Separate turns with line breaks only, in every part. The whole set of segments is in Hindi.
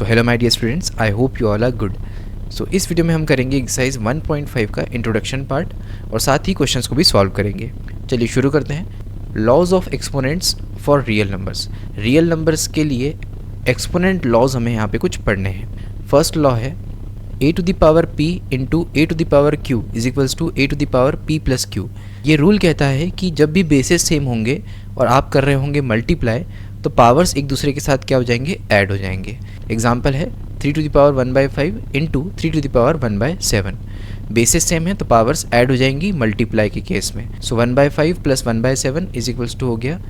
So hello my dear students, I hope you all are good. So इस वीडियो में हम करेंगे एक्सरसाइज 1.5 का इंट्रोडक्शन पार्ट और साथ ही क्वेश्चंस को भी सॉल्व करेंगे। चलिए शुरू करते हैं। Laws of exponents for real numbers. Real numbers के लिए एक्सपोनेंट लॉज हमें यहाँ पे कुछ पढ़ने हैं। फर्स्ट लॉ है a to the power p into a to the power q is equals to a to the power p plus q। ये रूल कहता है कि जब भी बेसेस सेम होंगे और आप कर रहे होंगे मल्टीप्लाई, तो पावर्स एक दूसरे के साथ क्या हो जाएंगे, ऐड हो जाएंगे। एग्जाम्पल है 3 to the power 1/5 into 3 to the power 1/7। Basis same है तो पावर्स ऐड हो जाएंगी मल्टीप्लाई के केस में। सो 1/5 प्लस 1/7 इज इक्वल्स टू हो गया,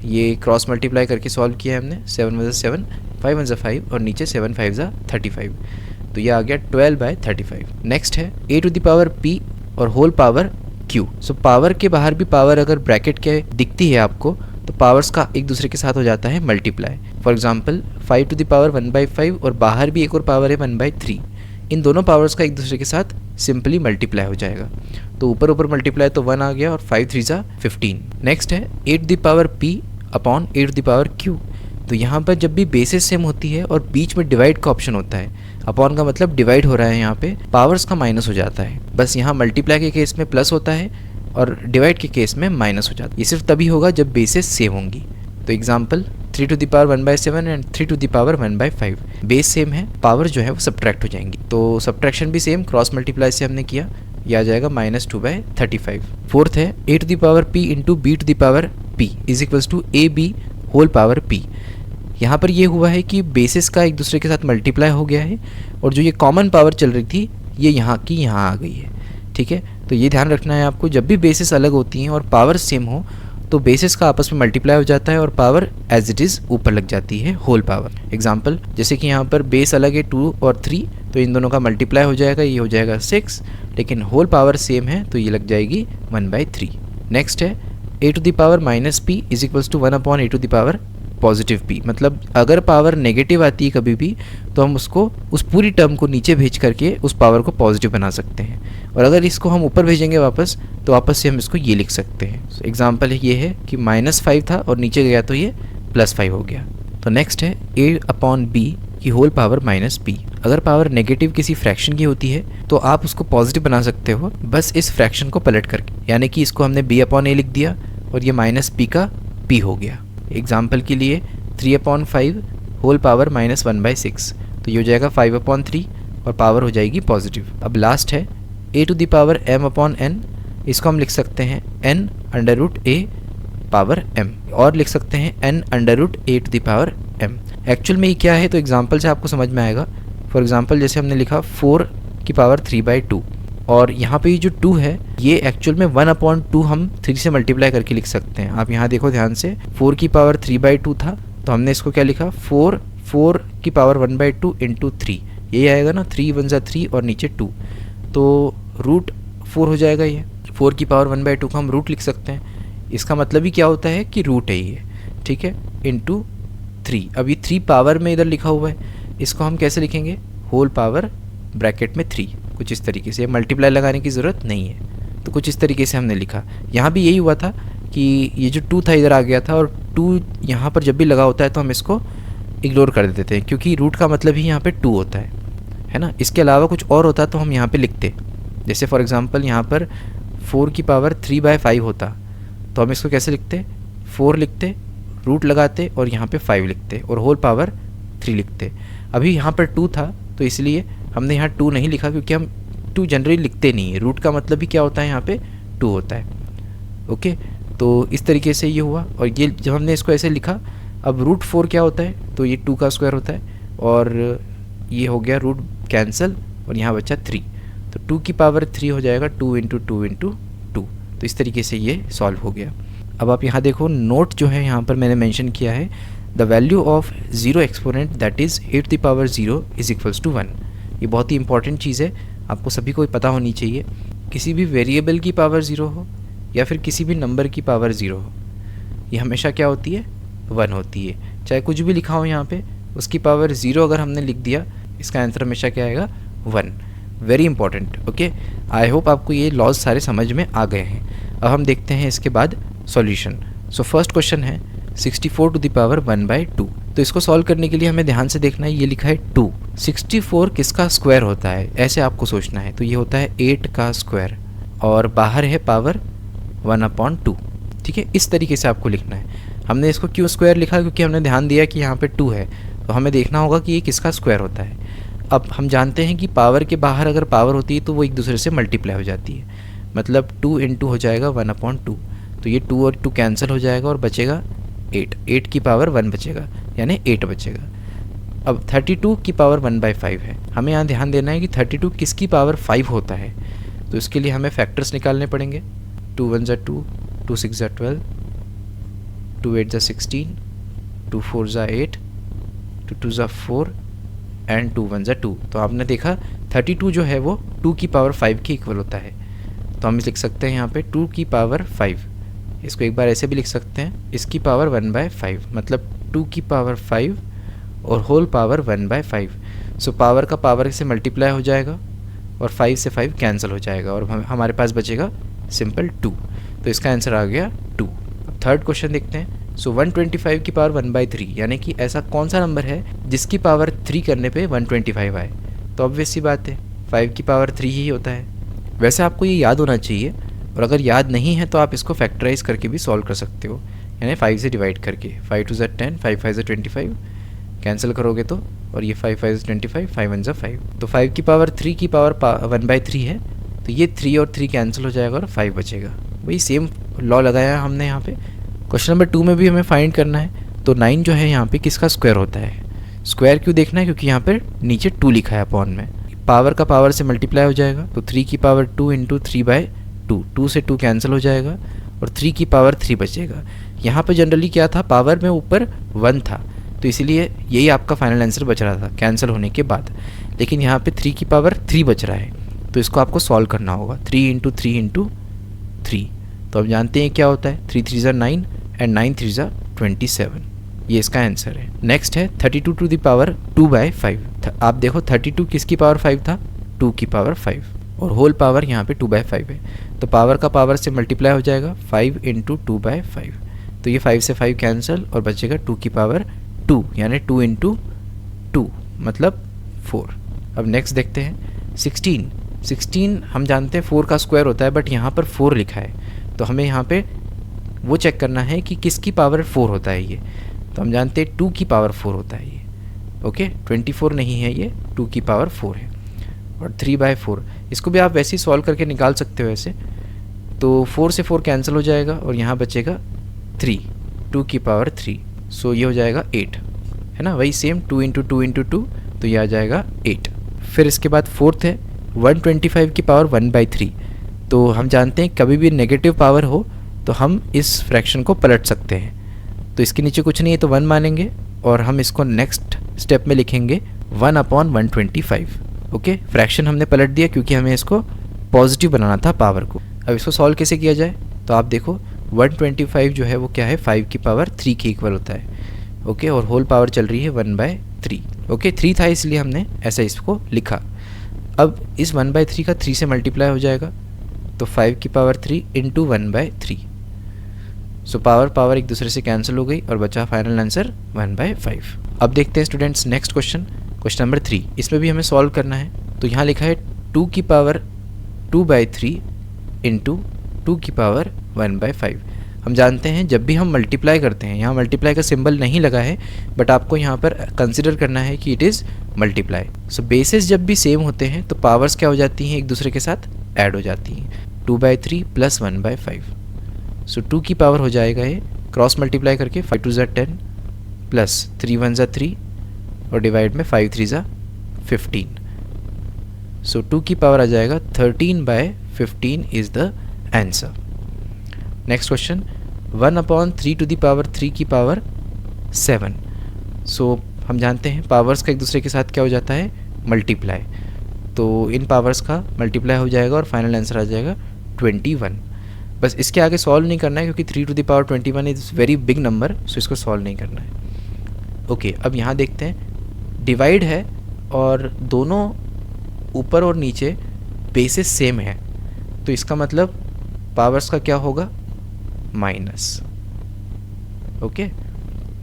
ये क्रॉस मल्टीप्लाई करके सॉल्व किया है हमने। 7 × 7, 5 × 5 और नीचे 7 × 5 = 35, तो ये आ गया 12/35। नेक्स्ट है a to the power p और whole power q। So power के बाहर भी पावर अगर ब्रैकेट के दिखती है आपको, तो पावर्स का एक दूसरे के साथ हो जाता है multiply. For example 5 to the power 1/5 और बाहर भी एक और पावर है 1/3। इन दोनों पावर्स का एक दूसरे के साथ सिंपली मल्टीप्लाई हो जाएगा, तो ऊपर ऊपर मल्टीप्लाई तो 1 आ गया और 5 × 3 = 15। नेक्स्ट है a to the power p upon a to the power q। तो यहाँ पर जब भी बेसिस सेम होती है और बीच में डिवाइड का ऑप्शन होता है, अपॉन का मतलब डिवाइड हो रहा है, यहाँ पे पावर्स का माइनस हो जाता है। बस यहाँ मल्टीप्लाई के केस में प्लस होता है और डिवाइड के केस में माइनस हो जाता है। ये सिर्फ तभी होगा जब बेसेस सेम होंगी। तो example 3 to the power 1/7 and 3 to the power 1/5। Base same है, पावर जो है वो सब्ट्रैक्ट हो जाएंगी। तो सब्ट्रैक्शन भी सेम, क्रॉस मल्टीप्लाई से हमने किया, यह आ जाएगा -2/35। फोर्थ है a to the power p into b to the power p is equals to ab whole power p। यहाँ पर ये हुआ है कि बेसिस का एक दूसरे के साथ मल्टीप्लाई हो गया है और जो ये कॉमन पावर चल रही थी ये यहाँ की यहाँ आ गई है। ठीक है, तो ये ध्यान रखना है आपको, जब भी बेसिस अलग होती हैं और पावर सेम हो तो बेसिस का आपस में मल्टीप्लाई हो जाता है और पावर एज इट इज़ ऊपर लग जाती है, होल पावर। एग्जांपल जैसे कि यहाँ पर बेस अलग है 2 और 3, तो इन दोनों का मल्टीप्लाई हो जाएगा, ये हो जाएगा 6, लेकिन होल पावर सेम है तो ये लग जाएगी 1/3। नेक्स्ट है a to the power -p is equals to 1 upon a to the power positive p। मतलब अगर पावर नेगेटिव आती है कभी भी, तो हम उसको उस पूरी टर्म को नीचे भेज करके उस पावर को पॉजिटिव बना सकते हैं, और अगर इसको हम ऊपर भेजेंगे वापस, तो वापस से हम इसको ये लिख सकते हैं। एग्जांपल ये है कि -5 था और नीचे गया तो ये +5 हो गया। तो नेक्स्ट है a अपॉन b की होल पावर -p। अगर पावर नेगेटिव किसी फ्रैक्शन की होती है तो आप उसको पॉजिटिव बना सकते हो, बस इस फ्रैक्शन को पलट करके, यानी कि इसको हमने b अपॉन a लिख दिया और ये -p का p हो गया। एग्जाम्पल के लिए 3/5 होल पावर -1/6, तो ये हो जाएगा 5/3 और पावर हो जाएगी पॉजिटिव। अब लास्ट है a to the power m upon n। इसको हम लिख सकते हैं n√a पावर m, और लिख सकते हैं n√a to the power m। Actual में ये क्या है, तो एग्जाम्पल से आपको समझ में आएगा। फॉर एग्जाम्पल जैसे हमने लिखा 4 की पावर 3/2, और यहाँ पे ये जो 2 है ये एक्चुअल में 1/2 हम 3 से मल्टीप्लाई करके लिख सकते हैं। आप यहाँ देखो ध्यान से, 4 की पावर 3/2 था तो हमने इसको क्या लिखा, 4 की पावर 1/2 इंटू 3, यही आएगा ना, 3 × 1 = 3 और नीचे 2, तो √4 हो जाएगा। ये 4 की पावर 1/2 को हम रूट लिख सकते हैं। इसका मतलब ही क्या होता है कि रूट है ये, ठीक है, इंटू 3। अब ये 3 पावर में इधर लिखा हुआ है, इसको हम कैसे लिखेंगे, होल पावर ब्रैकेट में 3, कुछ इस तरीके से। मल्टीप्लाई लगाने की ज़रूरत नहीं है, तो कुछ इस तरीके से हमने लिखा। यहाँ भी यही हुआ था कि ये जो 2 था इधर आ गया था, और 2 यहाँ पर जब भी लगा होता है तो हम इसको इग्नोर कर देते हैं, क्योंकि रूट का मतलब ही यहाँ पे 2 होता है ना। इसके अलावा कुछ और होता तो हम यहाँ पे लिखते, जैसे फॉर एग्जांपल यहाँ पर 4 की पावर 3/5 होता, तो हम इसको कैसे लिखते, 4 लिखते, रूट लगाते और यहाँ पे 5 लिखते और होल पावर 3 लिखते। अभी यहाँ पर 2 था तो इसलिए हमने यहाँ 2 नहीं लिखा, क्योंकि हम 2 जनरली लिखते नहीं है। रूट का मतलब भी क्या होता है, यहाँ पे 2 होता है। ओके, तो इस तरीके से ये हुआ, और ये जब हमने इसको ऐसे लिखा, अब √4 क्या होता है, तो ये 2 का स्क्वायर होता है, और ये हो गया रूट कैंसिल और यहाँ बचा 3, तो 2 की पावर 3 हो जाएगा 2 × 2 × 2। तो इस तरीके से ये सॉल्व हो गया। अब आप यहाँ देखो, नोट जो है यहाँ पर मैंने मेंशन किया है, the value of 0 exponent that is a to the power 0 is equals to 1। ये बहुत ही इंपॉर्टेंट चीज़ है, आपको सभी को पता होनी चाहिए। किसी भी वेरिएबल की पावर 0 हो या फिर किसी भी नंबर की पावर 0 हो, ये हमेशा क्या होती है, 1 होती है। चाहे कुछ भी लिखा हो यहाँ पे, उसकी पावर 0 अगर हमने लिख दिया, इसका आंसर हमेशा क्या आएगा, 1। Very important. Okay, I hope आपको ये लॉज सारे समझ में आ गए हैं। अब हम देखते हैं इसके बाद सॉल्यूशन। सो फर्स्ट क्वेश्चन है 64 टू द पावर 1/2। तो इसको सॉल्व करने के लिए हमें ध्यान से देखना है, ये लिखा है 2। 64 किसका स्क्वायर होता है, ऐसे आपको सोचना है। तो ये होता है 8 का स्क्वायर और बाहर है पावर 1/2। ठीक है, इस तरीके से आपको लिखना है। हमने इसको क्यों स्क्वायर लिखा, क्योंकि हमने ध्यान दिया कि यहाँ पे 2 है, तो हमें देखना होगा कि ये किसका स्क्वायर होता है। अब हम जानते हैं कि पावर के बाहर अगर पावर होती है तो वो एक दूसरे से मल्टीप्लाई हो जाती है, मतलब 2 इंटू हो जाएगा 1/2। तो ये 2 और 2 कैंसिल हो जाएगा और बचेगा 8। 8 की पावर 1 बचेगा, यानी 8 बचेगा। अब 32 की पावर 1/5 है। हमें यहाँ ध्यान देना है कि 32 किसकी पावर 5 होता है। तो इसके लिए हमें फैक्टर्स निकालने पड़ेंगे। 2 1 ज़ा 2, 2 6 ज़ा 12, 2 8 ज़ा 16, 2 4 ज़ा 8, 2 2 ज़ा 4 एंड 2 1 ज़ा 2। तो आपने देखा 32 जो है वो 2 की पावर 5 के इक्वल होता है। तो हम लिख सकते हैं यहाँ पे 2 की पावर 5। इसको एक बार ऐसे भी लिख सकते हैं, इसकी पावर 1/5, मतलब 2 की पावर 5 और होल पावर 1/5। सो पावर का पावर से मल्टीप्लाई हो जाएगा और 5 से 5 कैंसिल हो जाएगा और हमारे पास बचेगा सिंपल 2। तो इसका आंसर आ गया 2। अब थर्ड क्वेश्चन देखते हैं। सो 125 की पावर 1/3, यानी कि ऐसा कौन सा नंबर है जिसकी पावर 3 करने पे 125 आए। तो ऑब्वियस सी बात है 5 की पावर 3 ही होता है। वैसे आपको ये याद होना चाहिए, और अगर याद नहीं है तो आप इसको फैक्टराइज करके भी सॉल्व कर सकते हो, यानी 5 से डिवाइड करके। 5 2 ज़ा 10, 5 5 ज़ा 25, कैंसिल करोगे तो, और ये 5 5 ज़ा 25, 5 1 ज़ा 5। तो 5 की पावर 3 की पावर 1/3 है, तो ये 3 और 3 कैंसिल हो जाएगा और 5 बचेगा। वही सेम लॉ लगाया है हमने यहाँ पे। क्वेश्चन नंबर 2 में भी हमें फाइंड करना है। तो 9 जो है यहाँ पे किसका स्क्वायर होता है। स्क्वायर क्यों देखना है, क्योंकि यहाँ पर नीचे 2 लिखा है अपॉन में, पावर का पावर से मल्टीप्लाई हो जाएगा। तो 3 की पावर 2 इंटू 3/2, 2 से 2 कैंसिल हो जाएगा और 3 की पावर 3 बचेगा। यहाँ पे जनरली क्या था, पावर में ऊपर 1 था, तो इसीलिए यही आपका फाइनल आंसर बच रहा था कैंसिल होने के बाद। लेकिन यहाँ पे 3 की पावर 3 बच रहा है, तो इसको आपको सॉल्व करना होगा। 3 इंटू 3 इंटू 3, तो अब जानते हैं क्या होता है। 3 3 ज़ा 9 एंड 9 3 ज़ा 27, ये इसका आंसर है। नेक्स्ट है 32 टू द पावर 2/5। आप देखो 32 किसकी पावर 5 था, 2 की पावर 5, और होल पावर यहाँ पे 2/5 है। तो पावर का पावर से मल्टीप्लाई हो जाएगा 5 इंटू 2/5। तो ये 5 से 5 कैंसिल और बचेगा 2 की पावर 2, यानी 2 इंटू 2 मतलब 4। अब नेक्स्ट देखते हैं 16। 16 हम जानते हैं 4 का स्क्वायर होता है, बट यहाँ पर 4 लिखा है, तो हमें यहाँ पे वो चेक करना है कि किसकी पावर 4 होता है ये। तो हम जानते हैं 2 की पावर 4 होता है ये। ओके, 24 नहीं है ये, 2 की पावर 4 है। और 3/4, इसको भी आप वैसे ही सॉल्व करके निकाल सकते हो ऐसे। तो 4 से 4 कैंसिल हो जाएगा और यहाँ बचेगा 3, 2 की पावर 3। सो ये हो जाएगा 8, है ना, वही सेम 2 इंटू 2 इंटू 2, तो ये आ जाएगा 8। फिर इसके बाद फोर्थ है 125 की पावर 1/3। तो हम जानते हैं कभी भी नेगेटिव पावर हो तो हम इस फ्रैक्शन को पलट सकते हैं। तो इसके नीचे कुछ नहीं है तो 1 मानेंगे और हम इसको नेक्स्ट स्टेप में लिखेंगे 1/125। ओके, फ्रैक्शन हमने पलट दिया क्योंकि हमें इसको पॉजिटिव बनाना था पावर को। अब इसको सॉल्व कैसे किया जाए, तो आप देखो 125 जो है वो क्या है, 5 की पावर 3 के इक्वल होता है। ओके, और होल पावर चल रही है 1/3। ओके, 3 था इसलिए हमने ऐसा इसको लिखा। अब इस 1/3 का 3 से मल्टीप्लाई हो जाएगा, तो 5 की पावर 3 इंटू 1/3। सो पावर एक दूसरे से कैंसिल हो गई और बचा फाइनल आंसर 1/5। अब देखते हैं स्टूडेंट्स नेक्स्ट क्वेश्चन नंबर 3। इसमें भी हमें सॉल्व करना है। तो यहाँ लिखा है 2 की पावर 2/3 इंटू 2 की पावर 1/5। हम जानते हैं जब भी हम मल्टीप्लाई करते हैं, यहाँ मल्टीप्लाई का सिंबल नहीं लगा है, बट आपको यहाँ पर कंसिडर करना है कि it is multiply. So basis जब भी सेम होते हैं तो पावर्स क्या हो जाती हैं, एक दूसरे के साथ ऐड हो जाती हैं। 2/3 प्लस 1/5, सो 2 की पावर हो जाएगा ये, क्रॉस मल्टीप्लाई करके 5 2 ज़ा 10 प्लस 3 1 ज़ा 3 और डिवाइड में 5 3 ज़ा 15। सो 2 की पावर आ जाएगा 13/15 is the answer. Next question 1/3 to the power 3 की पावर 7। सो हम जानते हैं पावर्स का एक दूसरे के साथ क्या हो जाता है, मल्टीप्लाई। तो इन पावर्स का मल्टीप्लाई हो जाएगा और फाइनल आंसर आ जाएगा 21। बस इसके आगे सॉल्व नहीं करना है क्योंकि 3 to the power 21 is very big number, so इसको सॉल्व नहीं करना है। ओके, अब यहाँ देखते हैं डिवाइड है और दोनों ऊपर और नीचे बेसिस सेम है, तो इसका मतलब पावर्स का क्या होगा, माइनस। ओके,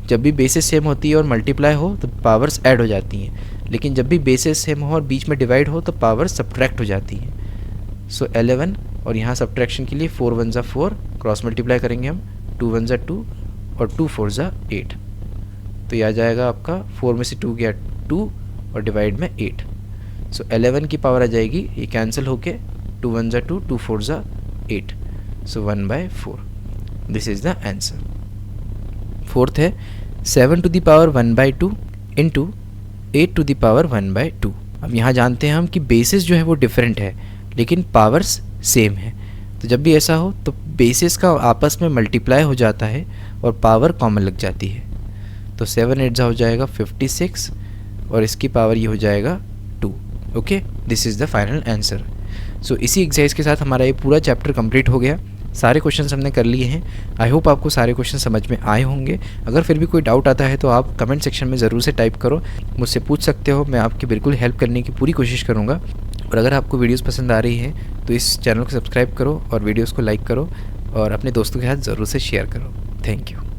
जब भी बेसिस सेम होती है और मल्टीप्लाई हो तो पावर्स ऐड हो जाती हैं, लेकिन जब भी बेसिस सेम हो और बीच में डिवाइड हो तो पावर सब्ट्रैक्ट हो जाती हैं। सो 11 और यहाँ सब्ट्रैक्शन के लिए 4 1 ज़ा 4, क्रॉस मल्टीप्लाई करेंगे हम, 2 1 ज़ा 2 और 2 4 ज़ा 8, तो ये आ जाएगा आपका 4 में से 2 गया 2 और डिवाइड में 8। सो 11 की पावर आ जाएगी, ये कैंसिल होके 2 1 ज़ा 2, 2 4 ज़ा 8, so 1/4। This is the answer. Fourth है 7 टू द पावर 1/2 इंटू 8 टू द पावर 1/2। अब यहाँ जानते हैं हम कि बेसिस जो है वो डिफरेंट है लेकिन पावर्स सेम है, तो जब भी ऐसा हो तो बेसिस का आपस में मल्टीप्लाई हो जाता है और पावर कॉमन लग जाती है। तो 7 8 हो जाएगा 56 और इसकी पावर ये हो जाएगा 2। Okay, this is the final answer. So इसी एक्सरसाइज के साथ हमारा ये पूरा चैप्टर कंप्लीट हो गया। सारे क्वेश्चंस हमने कर लिए हैं। आई होप आपको सारे क्वेश्चन समझ में आए होंगे। अगर फिर भी कोई डाउट आता है तो आप कमेंट सेक्शन में ज़रूर से टाइप करो, मुझसे पूछ सकते हो, मैं आपकी बिल्कुल हेल्प करने की पूरी कोशिश करूँगा। और अगर आपको वीडियोस पसंद आ रही हैं तो इस चैनल को सब्सक्राइब करो और वीडियोस को लाइक करो और अपने दोस्तों के साथ ज़रूर से शेयर करो। Thank you.